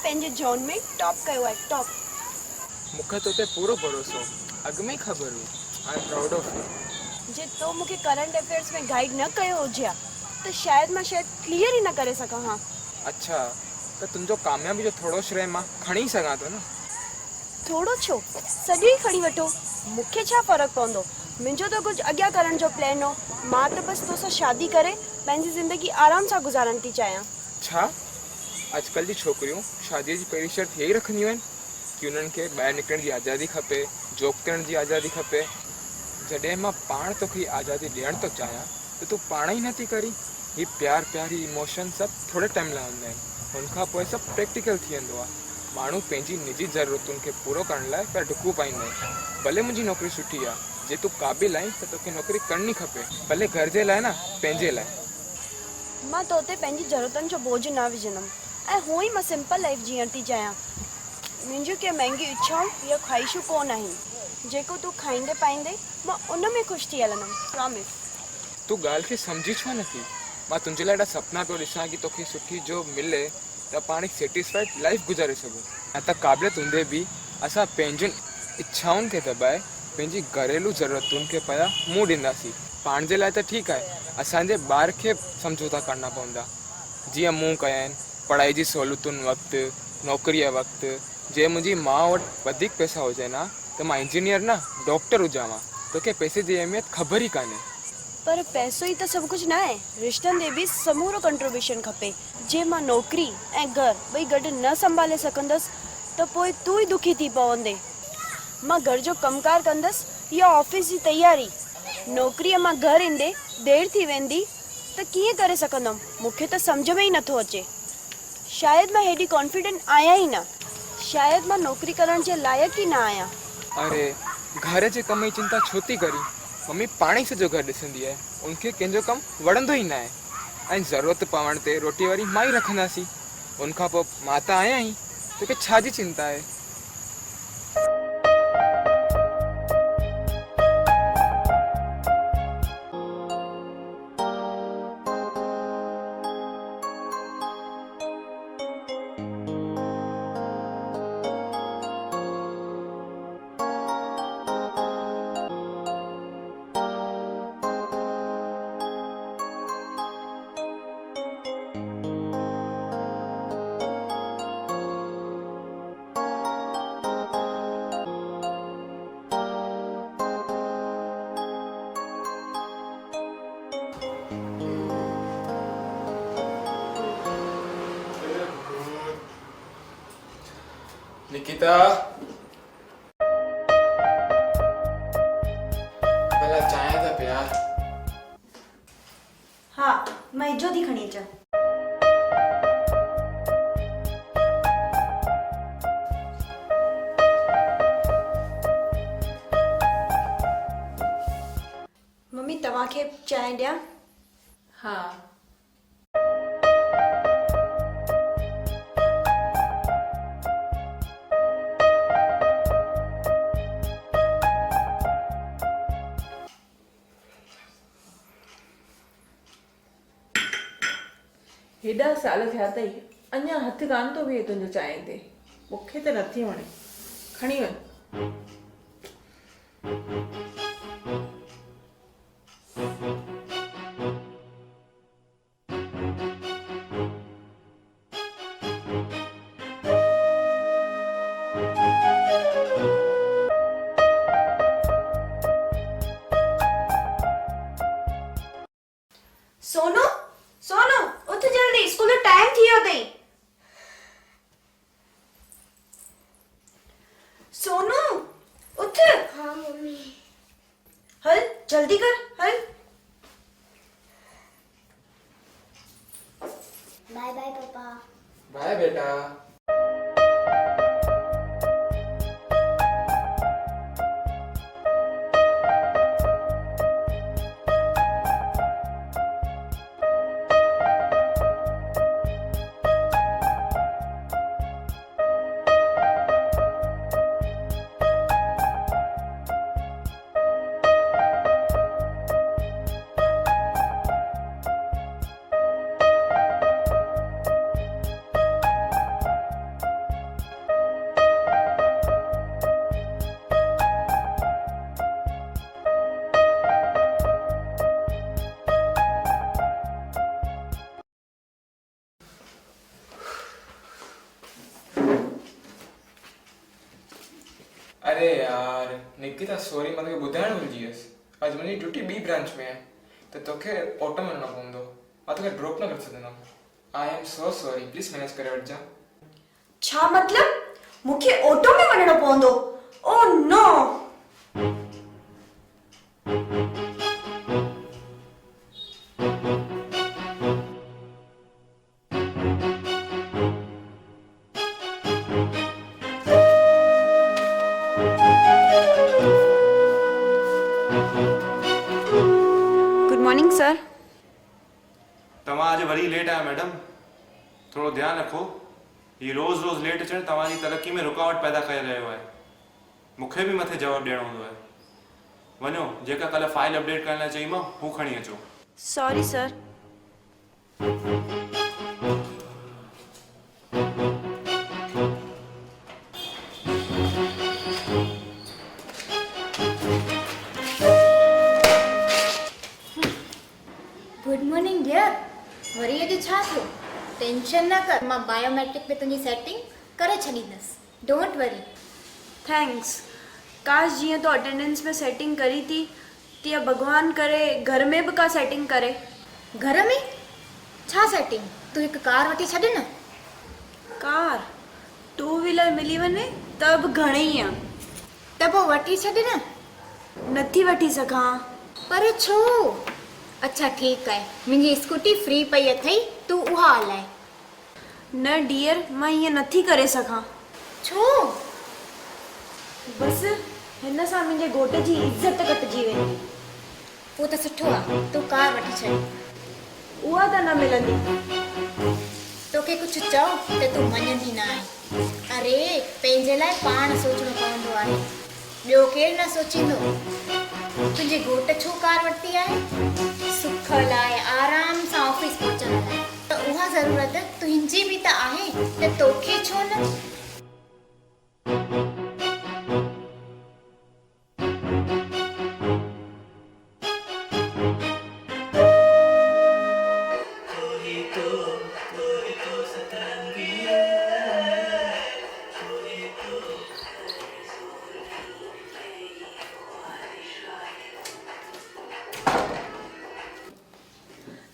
पंहिंजे जोन में टॉप कयो आहे, टॉप। मूंखे तो ते पूरो भरोसो, अॻु में ई ख़बर हुई। I am proud of you. जे तो मूंखे करंट अफेयर्स में गाइड न कयो हुजे त शायदि मां क्लियर ई न करे सघां हा। अच्छा, त तुंहिंजो कामयाबी जो थोरो श्रेय मां खणी सघां थो न। थोरो छो, सॼो ई खणी वठो, मूंखे छा फ़र्क़ु पवंदो। मुंहिंजो त कुझु अॻियां करण जो प्लान हो। मां त बसि तोसां शादी करे पंहिंजी ज़िंदगी आराम सां गुज़ारण थी चाहियां। छा अॼुकल्ह जी छोकिरियूं शादीअ जी पहिरीं शर्त इहे ई रखंदियूं आहिनि कि उन्हनि खे ॿाहिरि निकिरण जी आज़ादी खपे, जॉब करण जी आज़ादी खपे। जॾहिं मां पाण तोखे आज़ादी ॾियण थो चाहियां त तूं पाण ई नथी करी। ही प्यार ही इमोशन सभु थोरे टाइम लाइ हूंदा आहिनि, हुनखां पोइ सभु प्रैक्टिकल थी वेंदो आहे। माण्हू पंहिंजी निजी ज़रूरतुनि खे पूरो करण लाइ पिया डुकूं पाईंदा आहिनि। भले मुंहिंजी नौकिरी सुठी आहे, जे तूं क़ाबिल आहीं त तोखे नौकिरी करणी खपे, भले घर जे लाइ न, पंहिंजे लाइ। मां तो ते पंहिंजी ज़रूरतनि जो बोझ न विझंदमि ऐं हूअं ई मां सिंपल लाइफ जीअण थी चाहियां। मुंहिंजूं के महांगी इच्छाऊं या ख़्वाहिशूं कोन आहिनि। जेको तूं खाईंदे पाईंदे मां उन में ख़ुशि थी हलंदमि, प्रॉमिस। तूं ॻाल्हि खे सम्झी छो नथी? मां तुंहिंजे लाइ एॾा सुपिना पियो ॾिसां कि तोखे सुठी जॉब मिले त पाण हिकु सेटिस्फाइड लाइफ गुज़ारे सघूं। ऐं त क़ाबिलियत हूंदे बि असां पंहिंजूं इच्छाउनि खे दॿाए पंहिंजी घरेलू ज़रूरतुनि खे पिया मुंहुं ॾींदासीं। पाण जे लाइ त ठीकु आहे, असांजे ॿार खे समझौता करणा पवंदा। जीअं मूं कया आहिनि, पढ़ाई जी सहूलियतुनि वक़्तु, नौकरीअ वक़्तु। जे मुंहिंजी माउ वटि वधीक पैसा हुजनि हा त मां इंजीनियर न डॉक्टर हुजां हा। तोखे पैसे जी अहमियत ख़बर ई कान्हे। पर पैसो ई त सभु कुझु न आहे। रिश्तनि ते बि समूरो कंट्रीब्यूशन खपे। जे मां नौकिरी ऐं घर ॿई गॾु न संभाले सघंदसि त पोइ तूं ई दुखी थी पवंदे। मां घर जो कमकार कंदसि या ऑफिस जी तयारी। नौकरीअ मां घर ईंदे देरि थी वेंदी त कीअं करे सघंदमि? मूंखे त सम्झ में ई नथो अचे। शायदि मां हेॾी कॉन्फिडेंट आहियां ई न। शायदि मां नौकरी करण जे लाइक़ु ई न आहियां। अरे, घर जे कम जी चिंता छो थी करी? मम्मी पाण ई सॼो घर ॾिसंदी आहे, उनखे कंहिंजो कमु वणंदो ई न आहे। ऐं ज़रूरत पवण ते रोटी वारी मां ई रखंदासीं। उनखां पोइ मां त आहियां ई, तोखे छा जी चिंता आहे? निकिता, भला चांहि था पिया? हा, मां इजो थी खणी अचां। मम्मी तव्हांखे चांहि ॾियां? हा। हेॾा साल थिया अथई, अञा हथु कान थो बीहे तुंहिंजो चांहि ते। मूंखे त नथी वणे, खणी वञ। सोनू, सोनू उठ जल्दी, स्कूल जो टाइम थी वियो अथई। सोनू उठ। हाँ मम्मी। हल जल्दी कर, हल। By by papa. बाय बेटा। यार निकिता सॉरी मां तोखे ॿुधाइण भुलिजी वियसि अॼु मुंहिंजी ड्यूटी ॿी ब्रांच में आहे त तोखे ऑटो में वञिणो पवंदो मां तोखे ड्रॉप न करे सघंदुमि I am so sorry please manage करे वठिजां छा मतलब मूंखे ऑटो में वञणो पवंदो ओ नो गुड मॉर्निंग सर तव्हां अॼु वरी लेट आहियो मैडम थोरो ध्यानु रखो ही रोज़ रोज़ लेट अचणु तव्हांजी तरक़ी में रुकावट पैदा करे रहियो आहे मूंखे बि मथे जवाबु ॾियणो हूंदो आहे वञो जेका कल्ह फाइल अपडेट करण लाइ चईमांव हू खणी अचो sorry sir good morning dear वरी अॼु छा थियो टेंशन न कर मां बायोमेट्रिक में तुंहिंजी सेटिंग करे छॾींदसि डोंट वरी थैंक्स काश जीअं तो अटेंडेंस में सेटिंग करी थी तीअं भगवान करे घर में बि का सेटिंग करे घर में छा सेटिंग तूं हिकु कार वठी छॾ न कार टू व्हीलर मिली वञे त बि घणेई आहे त पोइ वठी छॾ न नथी वठी सघां पर छो अच्छा ठीकु आहे मुंहिंजी स्कूटी फ्री पई अथई तूं उहा हलाए न डियर मां ईअं नथी करे सघां छो बसि हिन सां मुंहिंजे घोट जी इज़त घटिजी वेंदी पोइ त सुठो आहे तूं कार वठी छॾ उहा त न मिलंदी तोखे कुझु चओ त तूं मञंदी न आहे अरे पंहिंजे लाइ पाण सोचणो पवंदो आहे ॿियो केरु न सोचींदो तुंहिंजे घोट छो कार वरिती आहे सुख लाइ आराम सां ऑफिस पहुचण लाइ त उहा ज़रूरत तुंहिंजी बि त आहे त तोखे छो न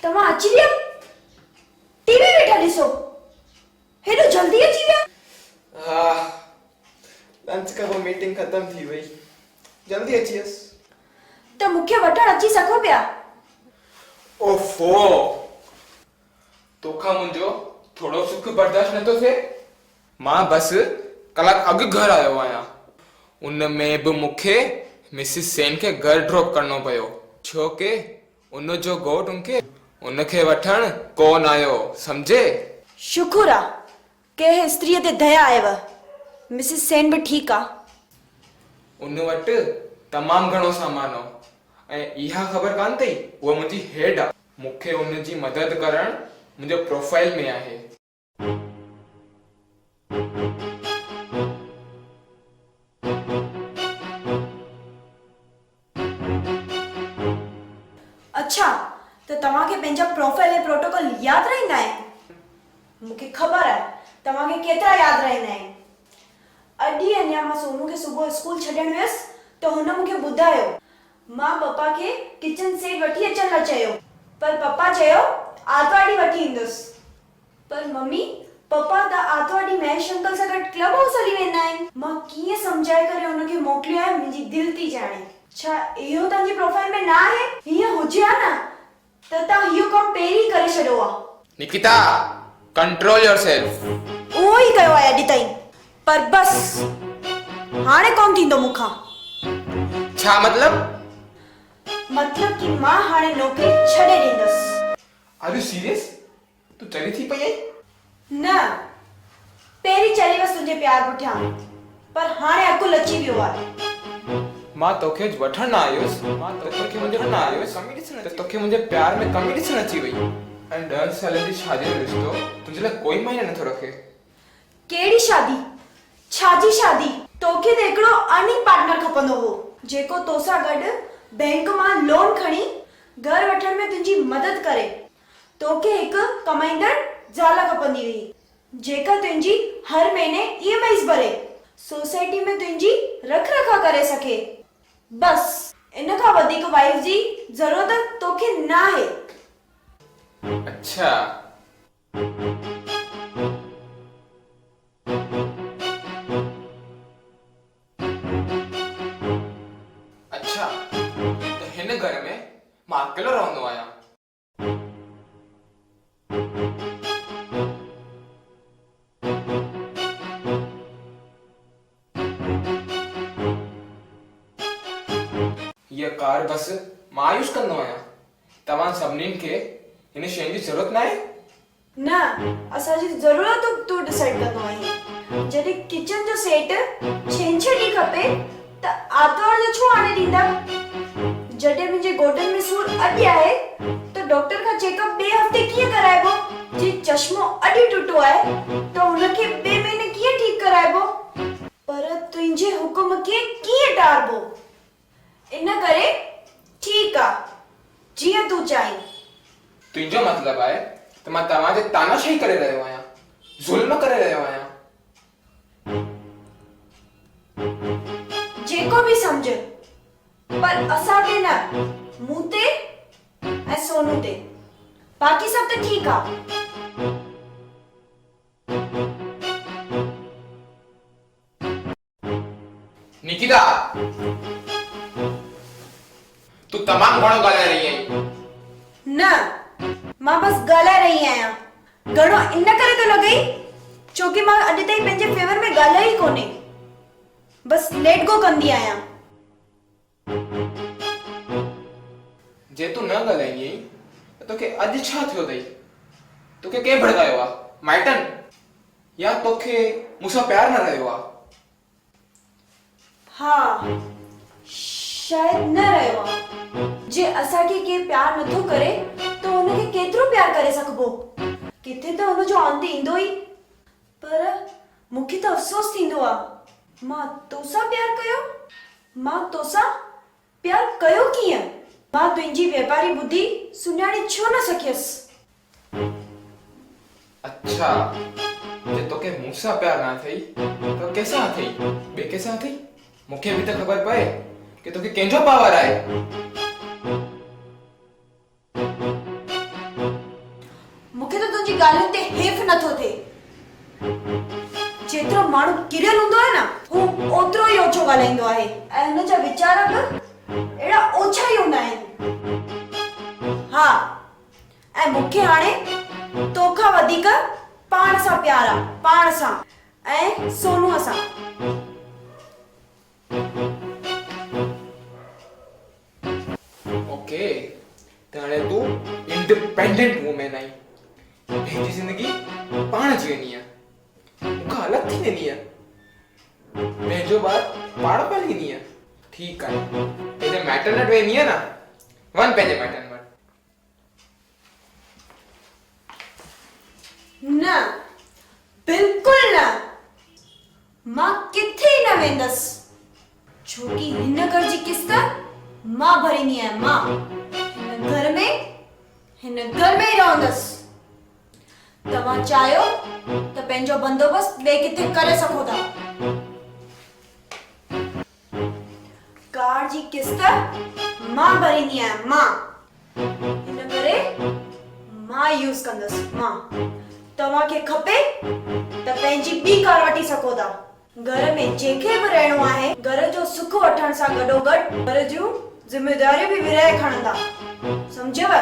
तव्हां अची विया टीवी वेठा ॾिसो हेॾो जल्दी अची विया लंच खां पोइ मीटिंग ख़तम थी वई जल्दी अची वियसि त मूंखे वठण अची सघो पिया ओफो तोखां मुंहिंजो थोरो सुख बर्दाश्त नथो थिए मां बसि कलाक अॻु घर आयो आहियां उन में बि मूंखे मिसिस सेन खे घर ड्रॉप करणो पियो छो के उन जो घोट उनखे वठण कोन आयो सम्झे शुक्र आहे कंहिं स्त्रीअ ते दया आयव मिसिस सेन बि ठीकु आहे उन वटि तमामु घणो सामान हो ऐं इहा ख़बर कान अथई उहा मुंहिंजी हेड आहे मूंखे उनजी मदद करणु मुंहिंजो प्रोफाइल में आहे अच्छा त तव्हांखे पंहिंजा प्रोफाइल ऐं प्रोटोकॉल यादि रहंदा आहिनि मूंखे ख़बर आहे तव्हांखे केतिरा यादि रहंदा आहिनि अॼु अञा मां सोनू खे सुबुह स्कूल छॾण वियसि त हुन मूंखे ॿुधायो मां पप्पा खे किचन सेट वठी अचण लाइ चयो पर पप्पा चयो आर्तवारु ॾींहुं वठी ईंदुसि पर मम्मी पप्पा त आर्तवारु ॾींहुं महेश अंकल सां गॾु क्लब हाउस हली वेंदा आहिनि मां कीअं सम्झाए करे हुनखे मोकिलियो आहे मुंहिंजी दिलि थी ॼाणे छा इहो तव्हांजी प्रोफाइल में न आहे हीअं हुजे हा न त तव्हां इहो कमु पहिरीं करे छॾियो आहे निकिता कंट्रोल योरसेल्फ उहो ई कयो आहे अॼु ताईं पर बसि हाणे कोन थींदो मूंखां छा मतलब कि मां हाणे नौकरी छॾे ॾींदसि आर यू सीरियस तू चली थी पई आई न पहिरीं चली वयसि तुंहिंजे प्यार पुठियां पर हाणे अकुल अची वियो आहे मां तोखे वठण न आयुसि मां तोखे मुंहिंजे न आयुसि त तोखे मुंहिंजे प्यार में कमी ॾिसण अची वई ऐं 10 सालनि जी शादी जो रिश्तो तुंहिंजे लाइ कोई मायने नथो रखे कहिड़ी शादी छाजी शादी तोखे त हिकिड़ो अर्निंग पार्टनर खपंदो हो जेको तोसां गॾु बैंक मां लोन खणी घर वठण में तुंहिंजी मदद करे तोखे हिकु कमाईंदड़ ज़ाल खपंदी हुई जेका तुंहिंजी हर महीने EMIs भरे सोसाइटी में तुंहिंजी रख रखा करे सके। बस इन खां वधीक वाइफ जी ज़रूरत तोखे न आहे। अच्छा, अच्छा, त हिन घर में मां अकेलो रहंदो आहियां। हीअ कार बस मां यूज़ कंदो आहियां। तव्हां सभिनीनि खे हिन शइ जी ज़रूरत न आहे। न, असांजी ज़रूरत तूं डिसाइड कंदो आहीं। जॾहिं किचन जो सेट छंछरु ॾींहुं खपे त आर्तवार जो छो आणे ॾींदा? जॾहिं मुंहिंजे गोॾनि में सूर अॼु आहे त डॉक्टर खां चेकअप ॿिए हफ़्ते कीअं कराइबो? जे चश्मो अॼु टुटो आहे त हुनखे ॿिए महीने कीअं ठीकु कराइबो? पर तुंहिंजे हुकुम खे कीअं टारबो? इन करे ठीकु आहे, जीअं तूं चाहीं। तुंहिंजो मतिलबु आहे त मां तव्हांजे तानाशाही करे रहियो आहियां, ज़ुल्म करे रहियो आहियां। जेको बि समझ, पर असांखे न, मूं ते ऐं सोनू ते। बाक़ी सभु त ठीकु आहे। निकिता, तू तमामु घणो ॻाल्हाए रही आहीं। न, मां बस ॻाल्हाए रही आहियां। घणो इन करे थो लॻे छोकी मां अॼु ताईं पंहिंजे फेवर में ॻाल्हाई कोन्हे। बस लेट गो कंदी आहियां। जे तू न ॻाल्हाईंदी आहीं त तोखे अॼु छा थियो अथई? तोखे कंहिं भड़कायो आहे? माइटनि या तोखे मूंसां प्यार न रहियो आहे? हाँ, शायद न रहियो आहे। जे असांखे के प्यार नथो करे त हुनखे केतिरो प्यार करे सघबो? किथे त हुनजो अंत ईंदो ई। पर मूंखे त अफ़सोस थींदो आहे, मां तोसां प्यार कयो? मां तोसां प्यार कयो कीअं? मां तुंहिंजी व्यापारी बुद्धि सुञाणे छो न सकियसि? अच्छा, जे तोखे मूंसां प्यार न अथई त कंहिंसां अथई? ॿिए कंहिंसां अथई? मूंखे बि त ख़बर पए कि तोखे कंहिंजो पावर आहे। मूंखे त तुंहिंजी ॻाल्हियुनि ते हेफ़ नथो थिए। जेतिरो माण्हू किरियल हूंदो आहे न, हू ओतिरो ई ओछो ॻाल्हाईंदो आहे ऐं हुनजा वीचार बि अहिड़ा ओछा ई हूंदा आहिनि। हा, ऐं मूंखे हाणे तोखां वधीक पाण सां प्यार आहे, पाण सां ऐं सोनूअ सां। ओके, त हाणे तूं इंडिपेंडेंट वुमेन आहीं। पंहिंजी ज़िंदगी पाण जीअणी आहे, मूंखां अलॻि थी वेंदी आहे। पंहिंजो ॿार पाण पालींदी आहे। ठीकु आहे, पंहिंजे माइटनि वटि वेंदी आहे न, वञ पंहिंजे माइटनि वटि। न, बिल्कुलु न। मां किथे ई न वेंदसि छोकी हिन घर जी किस्त मां भरींदी आहियां। मां हिन घर में ई रहंदसि। तव्हां चाहियो त पंहिंजो बंदोबस्त ॿिए किथे करे सघो था। कार जी किस्त मां भरींदी आहियां। मां हिन करे मां यूज़ कंदसि। मां तव्हांखे खपे त पंहिंजी ॿी कार वठी सघो था। घर में जेके बि रहणो आहे, घर जो सुख वठण सां गॾोगॾु घर जूं ज़िमेदारियूं बि विरहाए खणंदा। समझव?